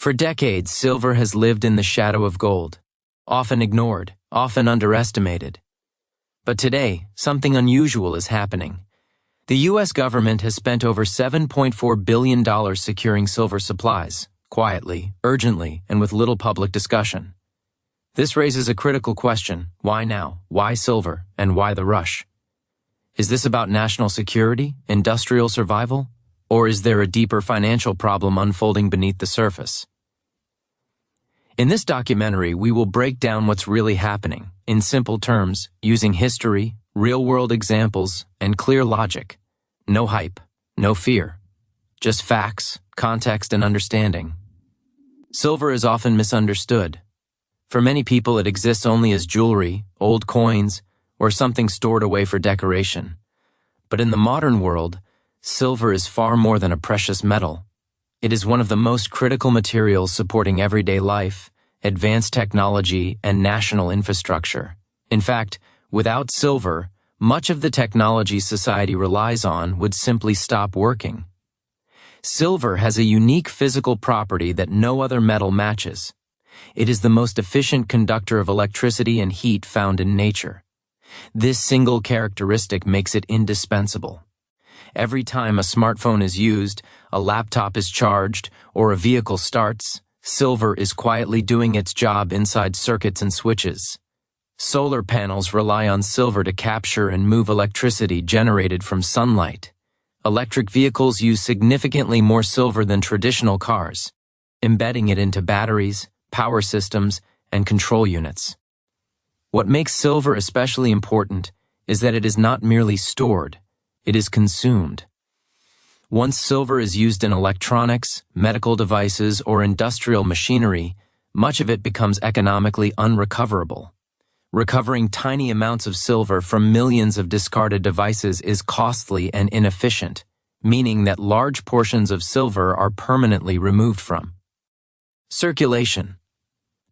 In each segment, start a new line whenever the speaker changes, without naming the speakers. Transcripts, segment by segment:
For decades, silver has lived in the shadow of gold, often ignored, often underestimated. But today, something unusual is happening. The U.S. government has spent over $7.4 billion securing silver supplies, quietly, urgently, and with little public discussion. This raises a critical question: why now? Why silver? And why the rush? Is this about national security, industrial survival, or is there a deeper financial problem unfolding beneath the surface? In this documentary, we will break down what's really happening, in simple terms, using history, real-world examples, and clear logic. No hype, no fear. Just facts, context, and understanding. Silver is often misunderstood. For many people, it exists only as jewelry, old coins, or something stored away for decoration. But in the modern world, silver is far more than a precious metal. It is one of the most critical materials supporting everyday life, advanced technology, and national infrastructure. In fact, without silver, much of the technology society relies on would simply stop working. Silver has a unique physical property that no other metal matches. It is the most efficient conductor of electricity and heat found in nature. This single characteristic makes it indispensable. Every time a smartphone is used, a laptop is charged, or a vehicle starts, silver is quietly doing its job inside circuits and switches. Solar panels rely on silver to capture and move electricity generated from sunlight. Electric vehicles use significantly more silver than traditional cars, embedding it into batteries, power systems, and control units. What makes silver especially important is that it is not merely stored, it is consumed. Once silver is used in electronics, medical devices, or industrial machinery, much of it becomes economically unrecoverable. Recovering tiny amounts of silver from millions of discarded devices is costly and inefficient, meaning that large portions of silver are permanently removed from circulation.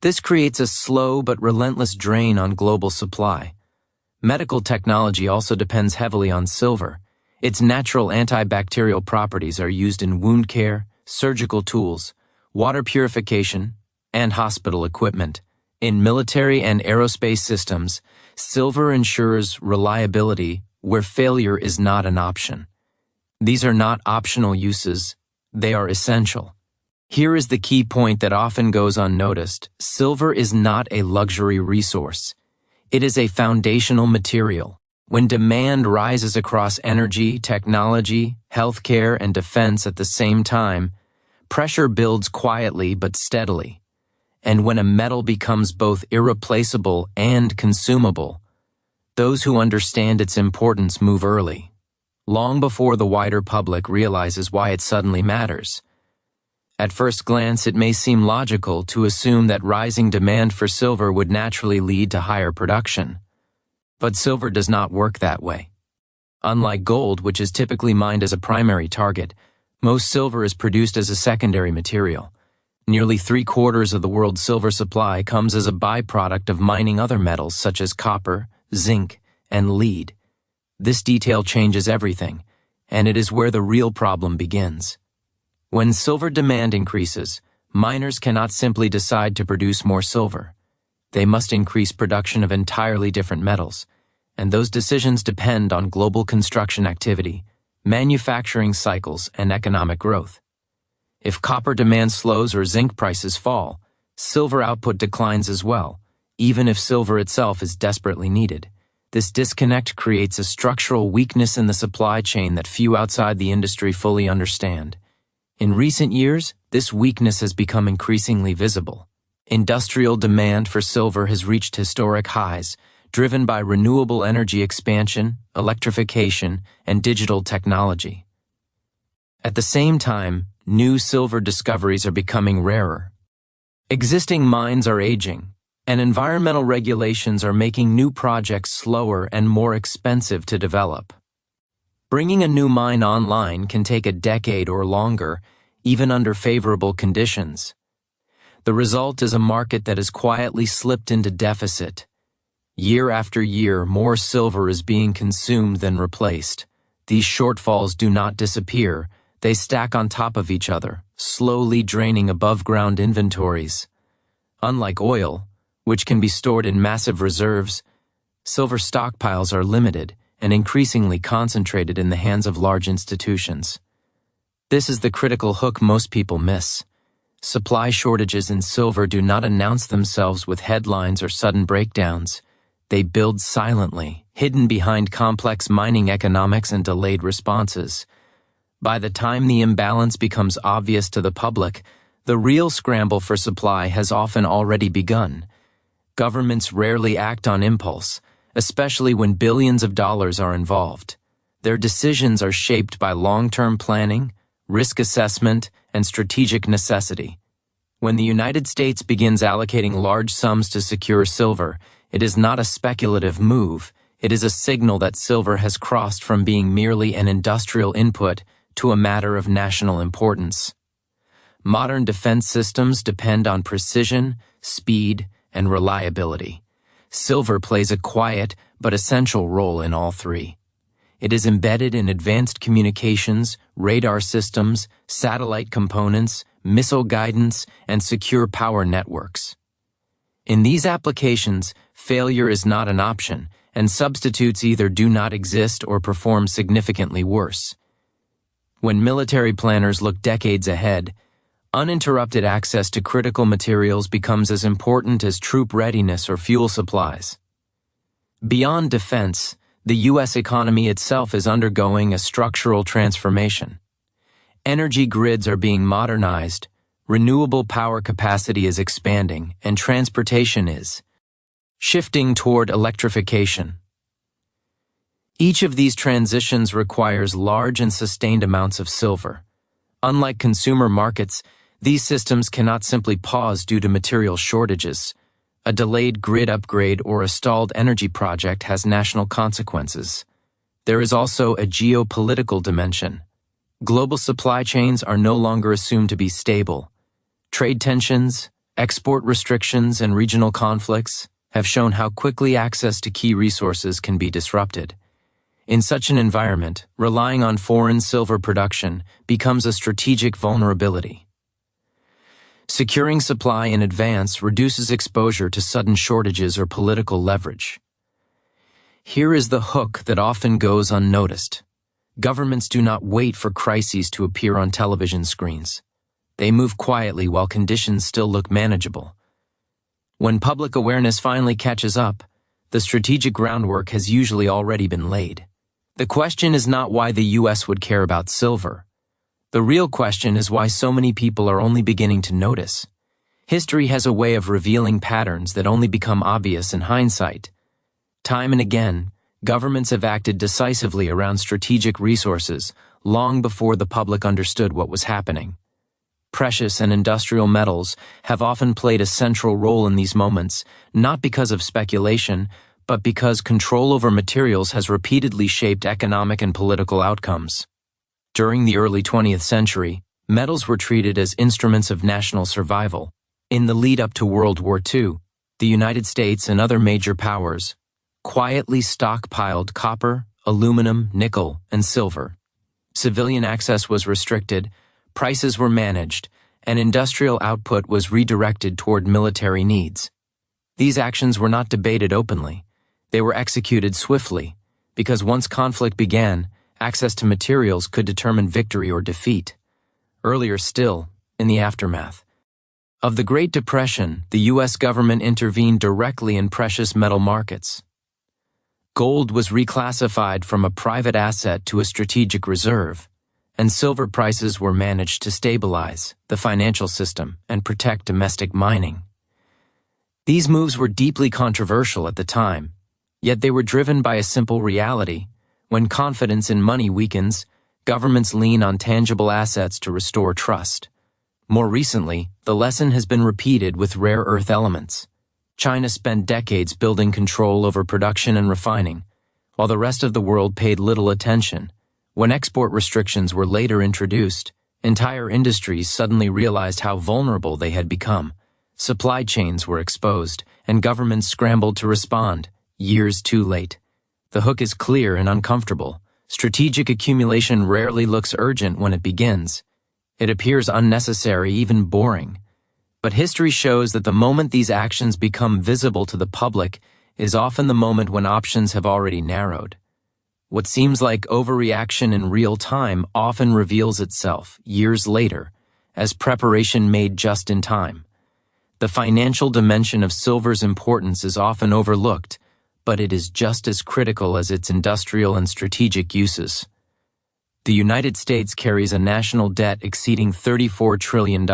This creates a slow but relentless drain on global supply. Medical technology also depends heavily on silver. Its natural antibacterial properties are used in wound care, surgical tools, water purification, and hospital equipment. In military and aerospace systems, silver ensures reliability where failure is not an option. These are not optional uses, they are essential. Here is the key point that often goes unnoticed. Silver is not a luxury resource. It is a foundational material. When demand rises across energy, technology, healthcare, and defense at the same time, pressure builds quietly but steadily. And when a metal becomes both irreplaceable and consumable, those who understand its importance move early, long before the wider public realizes why it suddenly matters. At first glance, it may seem logical to assume that rising demand for silver would naturally lead to higher production. But silver does not work that way. Unlike gold, which is typically mined as a primary target, most silver is produced as a secondary material. Nearly 3/4 of the world's silver supply comes as a byproduct of mining other metals such as copper, zinc, and lead. This detail changes everything, and it is where the real problem begins. When silver demand increases, miners cannot simply decide to produce more silver. They must increase production of entirely different metals, and those decisions depend on global construction activity, manufacturing cycles, and economic growth. If copper demand slows or zinc prices fall, silver output declines as well, even if silver itself is desperately needed. This disconnect creates a structural weakness in the supply chain that few outside the industry fully understand. In recent years, this weakness has become increasingly visible. Industrial demand for silver has reached historic highs, driven by renewable energy expansion, electrification, and digital technology. At the same time, new silver discoveries are becoming rarer. Existing mines are aging, and environmental regulations are making new projects slower and more expensive to develop. Bringing a new mine online can take a decade or longer, even under favorable conditions. The result is a market that has quietly slipped into deficit. Year after year, more silver is being consumed than replaced. These shortfalls do not disappear, They stack on top of each other, slowly draining above-ground inventories. Unlike oil, which can be stored in massive reserves, silver stockpiles are limited and increasingly concentrated in the hands of large institutions. This is the critical hook most people miss. Supply shortages in silver do not announce themselves with headlines or sudden breakdowns. They build silently, hidden behind complex mining economics and delayed responses. By the time the imbalance becomes obvious to the public, the real scramble for supply has often already begun. Governments rarely act on impulse, especially when billions of dollars are involved. Their decisions are shaped by long-term planning, risk assessment, and strategic necessity. When the United States begins allocating large sums to secure silver, it is not a speculative move. It is a signal that silver has crossed from being merely an industrial input to a matter of national importance. Modern defense systems depend on precision, speed, and reliability. Silver plays a quiet but essential role in all three. It is embedded in advanced communications, radar systems, satellite components, missile guidance, and secure power networks. In these applications, failure is not an option, and substitutes either do not exist or perform significantly worse. When military planners look decades ahead, uninterrupted access to critical materials becomes as important as troop readiness or fuel supplies. Beyond defense, the U.S. economy itself is undergoing a structural transformation. Energy grids are being modernized, renewable power capacity is expanding, and transportation is shifting toward electrification. Each of these transitions requires large and sustained amounts of silver. Unlike consumer markets, these systems cannot simply pause due to material shortages. A delayed grid upgrade or a stalled energy project has national consequences. There is also a geopolitical dimension. Global supply chains are no longer assumed to be stable. Trade tensions, export restrictions, and regional conflicts have shown how quickly access to key resources can be disrupted. In such an environment, relying on foreign silver production becomes a strategic vulnerability. Securing supply in advance reduces exposure to sudden shortages or political leverage. Here is the hook that often goes unnoticed. Governments do not wait for crises to appear on television screens. They move quietly while conditions still look manageable. When public awareness finally catches up, the strategic groundwork has usually already been laid. The question is not why the U.S. would care about silver. The real question is why so many people are only beginning to notice. History has a way of revealing patterns that only become obvious in hindsight. Time and again, governments have acted decisively around strategic resources long before the public understood what was happening. Precious and industrial metals have often played a central role in these moments, not because of speculation, but because control over materials has repeatedly shaped economic and political outcomes. During the early 20th century, metals were treated as instruments of national survival. In the lead-up to World War II, the United States and other major powers quietly stockpiled copper, aluminum, nickel, and silver. Civilian access was restricted, prices were managed, and industrial output was redirected toward military needs. These actions were not debated openly. They were executed swiftly, because once conflict began, access to materials could determine victory or defeat. Earlier still, in the aftermath of the Great Depression, the U.S. government intervened directly in precious metal markets. Gold was reclassified from a private asset to a strategic reserve, and silver prices were managed to stabilize the financial system and protect domestic mining. These moves were deeply controversial at the time, yet they were driven by a simple reality. When confidence in money weakens, governments lean on tangible assets to restore trust. More recently, the lesson has been repeated with rare earth elements. China spent decades building control over production and refining, while the rest of the world paid little attention. When export restrictions were later introduced, entire industries suddenly realized how vulnerable they had become. Supply chains were exposed, and governments scrambled to respond, years too late. The hook is clear and uncomfortable. Strategic accumulation rarely looks urgent when it begins. It appears unnecessary, even boring. But history shows that the moment these actions become visible to the public is often the moment when options have already narrowed. What seems like overreaction in real time often reveals itself, years later, as preparation made just in time. The financial dimension of silver's importance is often overlooked, but it is just as critical as its industrial and strategic uses. The United States carries a national debt exceeding $34 trillion,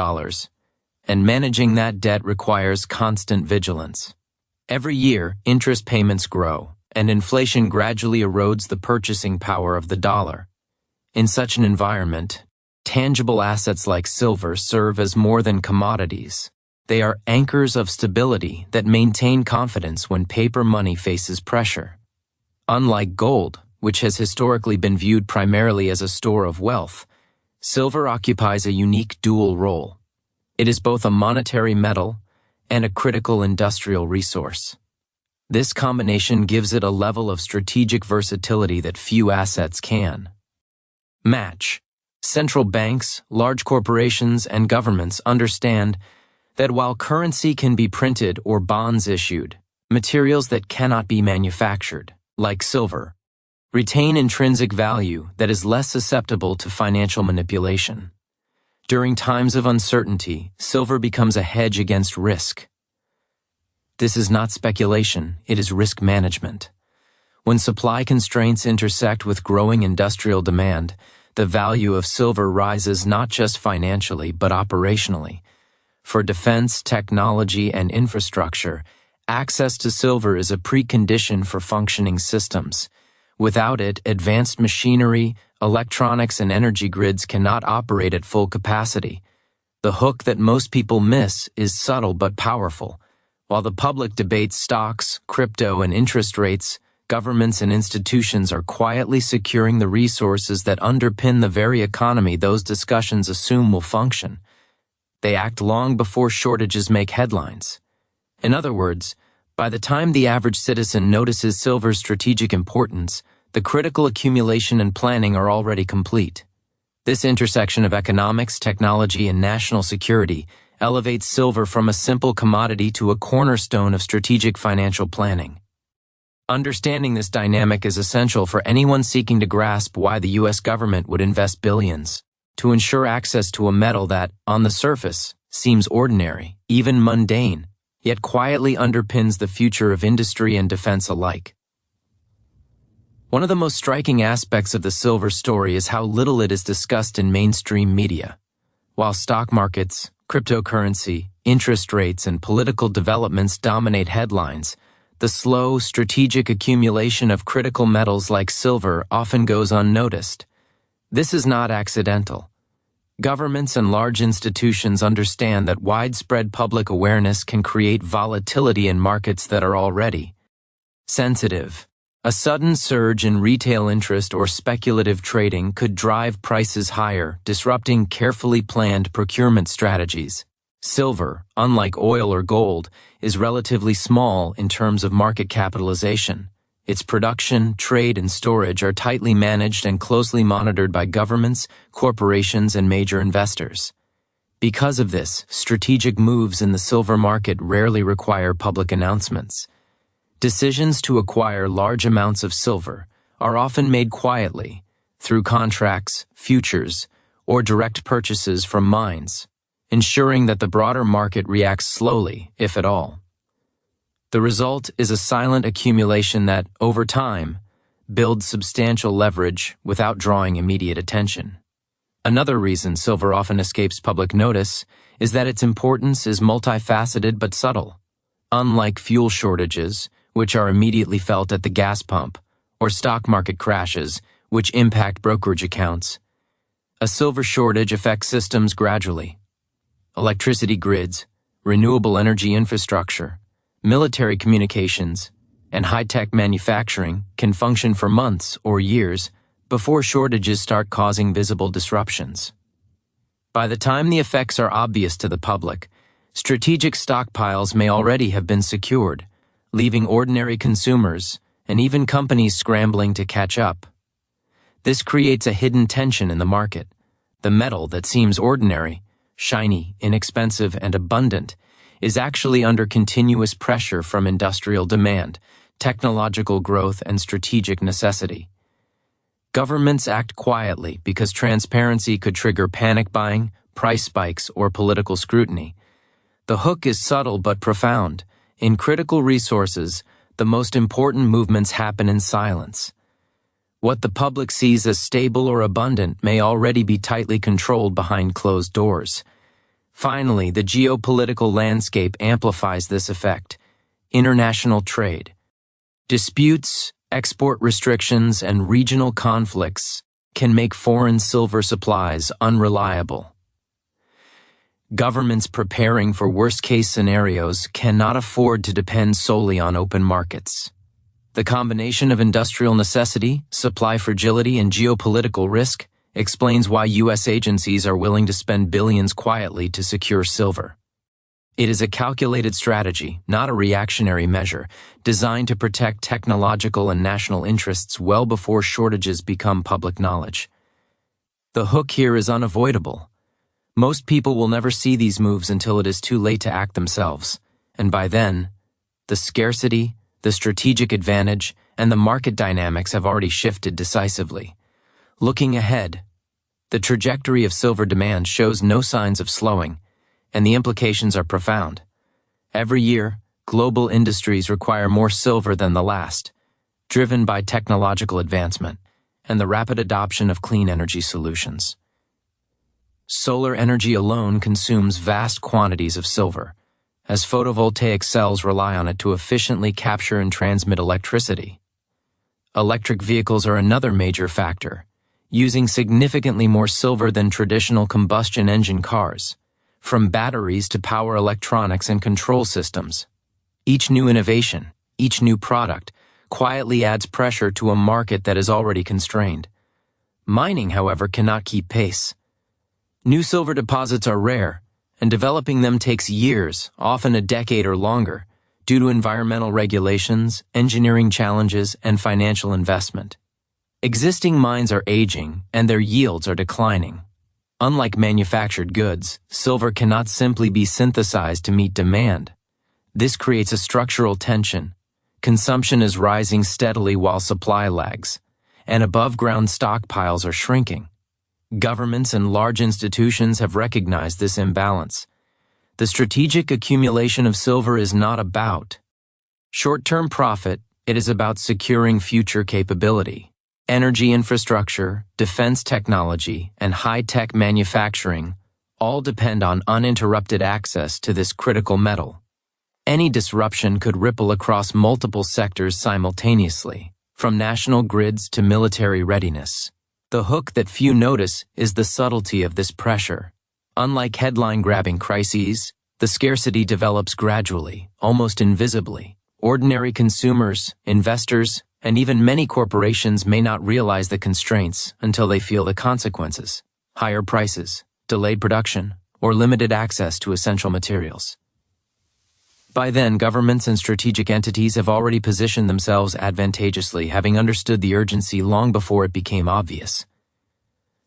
and managing that debt requires constant vigilance. Every year, interest payments grow, and inflation gradually erodes the purchasing power of the dollar. In such an environment, tangible assets like silver serve as more than commodities. They are anchors of stability that maintain confidence when paper money faces pressure. Unlike gold, which has historically been viewed primarily as a store of wealth, silver occupies a unique dual role. It is both a monetary metal and a critical industrial resource. This combination gives it a level of strategic versatility that few assets can match. Central banks, large corporations, and governments understand that while currency can be printed or bonds issued, materials that cannot be manufactured, like silver, retain intrinsic value that is less susceptible to financial manipulation. During times of uncertainty, silver becomes a hedge against risk. This is not speculation, it is risk management. When supply constraints intersect with growing industrial demand, the value of silver rises not just financially but operationally. For defense, technology, and infrastructure, access to silver is a precondition for functioning systems. Without it, advanced machinery, electronics, and energy grids cannot operate at full capacity. The hook that most people miss is subtle but powerful. While the public debates stocks, crypto, and interest rates, governments and institutions are quietly securing the resources that underpin the very economy those discussions assume will function. They act long before shortages make headlines. In other words, by the time the average citizen notices silver's strategic importance, the critical accumulation and planning are already complete. This intersection of economics, technology, and national security elevates silver from a simple commodity to a cornerstone of strategic financial planning. Understanding this dynamic is essential for anyone seeking to grasp why the U.S. government would invest billions to ensure access to a metal that, on the surface, seems ordinary, even mundane, yet quietly underpins the future of industry and defense alike. One of the most striking aspects of the silver story is how little it is discussed in mainstream media. While stock markets, cryptocurrency, interest rates, and political developments dominate headlines, the slow, strategic accumulation of critical metals like silver often goes unnoticed. This is not accidental. Governments and large institutions understand that widespread public awareness can create volatility in markets that are already sensitive. A sudden surge in retail interest or speculative trading could drive prices higher, disrupting carefully planned procurement strategies. Silver, unlike oil or gold, is relatively small in terms of market capitalization. Its production, trade, and storage are tightly managed and closely monitored by governments, corporations, and major investors. Because of this, strategic moves in the silver market rarely require public announcements. Decisions to acquire large amounts of silver are often made quietly, through contracts, futures, or direct purchases from mines, ensuring that the broader market reacts slowly, if at all. The result is a silent accumulation that, over time, builds substantial leverage without drawing immediate attention. Another reason silver often escapes public notice is that its importance is multifaceted but subtle. Unlike fuel shortages, which are immediately felt at the gas pump, or stock market crashes, which impact brokerage accounts, a silver shortage affects systems gradually. Electricity grids, renewable energy infrastructure, military communications, and high-tech manufacturing can function for months or years before shortages start causing visible disruptions. By the time the effects are obvious to the public, strategic stockpiles may already have been secured, leaving ordinary consumers and even companies scrambling to catch up. This creates a hidden tension in the market. The metal that seems ordinary, shiny, inexpensive, and abundant is actually under continuous pressure from industrial demand, technological growth, and strategic necessity. Governments act quietly because transparency could trigger panic buying, price spikes, or political scrutiny. The hook is subtle but profound. In critical resources, the most important movements happen in silence. What the public sees as stable or abundant may already be tightly controlled behind closed doors. Finally, the geopolitical landscape amplifies this effect. International trade. Disputes, export restrictions, and regional conflicts can make foreign silver supplies unreliable. Governments preparing for worst-case scenarios cannot afford to depend solely on open markets. The combination of industrial necessity, supply fragility, and geopolitical risk explains why U.S. agencies are willing to spend billions quietly to secure silver. It is a calculated strategy, not a reactionary measure, designed to protect technological and national interests well before shortages become public knowledge. The hook here is unavoidable. Most people will never see these moves until it is too late to act themselves, and by then, the scarcity, the strategic advantage, and the market dynamics have already shifted decisively. Looking ahead, the trajectory of silver demand shows no signs of slowing, and the implications are profound. Every year, global industries require more silver than the last, driven by technological advancement and the rapid adoption of clean energy solutions. Solar energy alone consumes vast quantities of silver, as photovoltaic cells rely on it to efficiently capture and transmit electricity. Electric vehicles are another major factor, using significantly more silver than traditional combustion engine cars, from batteries to power electronics and control systems. Each new innovation, each new product, quietly adds pressure to a market that is already constrained. Mining, however, cannot keep pace. New silver deposits are rare, and developing them takes years, often a decade or longer, due to environmental regulations, engineering challenges, and financial investment. Existing mines are aging, and their yields are declining. Unlike manufactured goods, silver cannot simply be synthesized to meet demand. This creates a structural tension. Consumption is rising steadily while supply lags, and above-ground stockpiles are shrinking. Governments and large institutions have recognized this imbalance. The strategic accumulation of silver is not about short-term profit, it is about securing future capability. Energy infrastructure, defense technology, and high-tech manufacturing all depend on uninterrupted access to this critical metal. Any disruption could ripple across multiple sectors simultaneously, from national grids to military readiness. The hook that few notice is the subtlety of this pressure. Unlike headline-grabbing crises, the scarcity develops gradually, almost invisibly. Ordinary consumers, investors, and even many corporations may not realize the constraints until they feel the consequences: higher prices, delayed production, or limited access to essential materials. By then, governments and strategic entities have already positioned themselves advantageously, having understood the urgency long before it became obvious.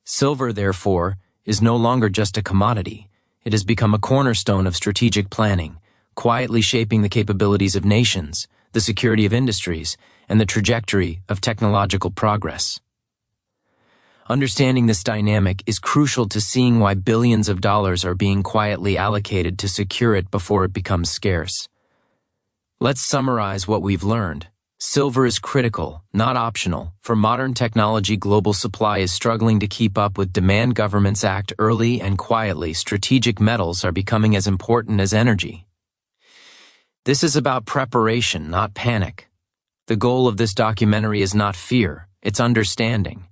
Silver, therefore, is no longer just a commodity. It has become a cornerstone of strategic planning, quietly shaping the capabilities of nations, the security of industries, and the trajectory of technological progress. Understanding this dynamic is crucial to seeing why billions of dollars are being quietly allocated to secure it before it becomes scarce. Let's summarize what we've learned. Silver is critical, not optional. For modern technology, global supply is struggling to keep up with demand. Governments act early and quietly. Strategic metals are becoming as important as energy. This is about preparation, not panic. The goal of this documentary is not fear, it's understanding.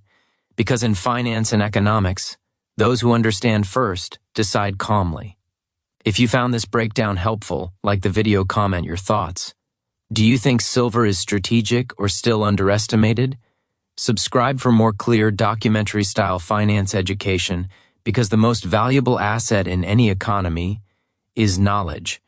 Because in finance and economics, those who understand first decide calmly. If you found this breakdown helpful, like the video, comment your thoughts. Do you think silver is strategic or still underestimated? Subscribe for more clear documentary-style finance education, because the most valuable asset in any economy is knowledge.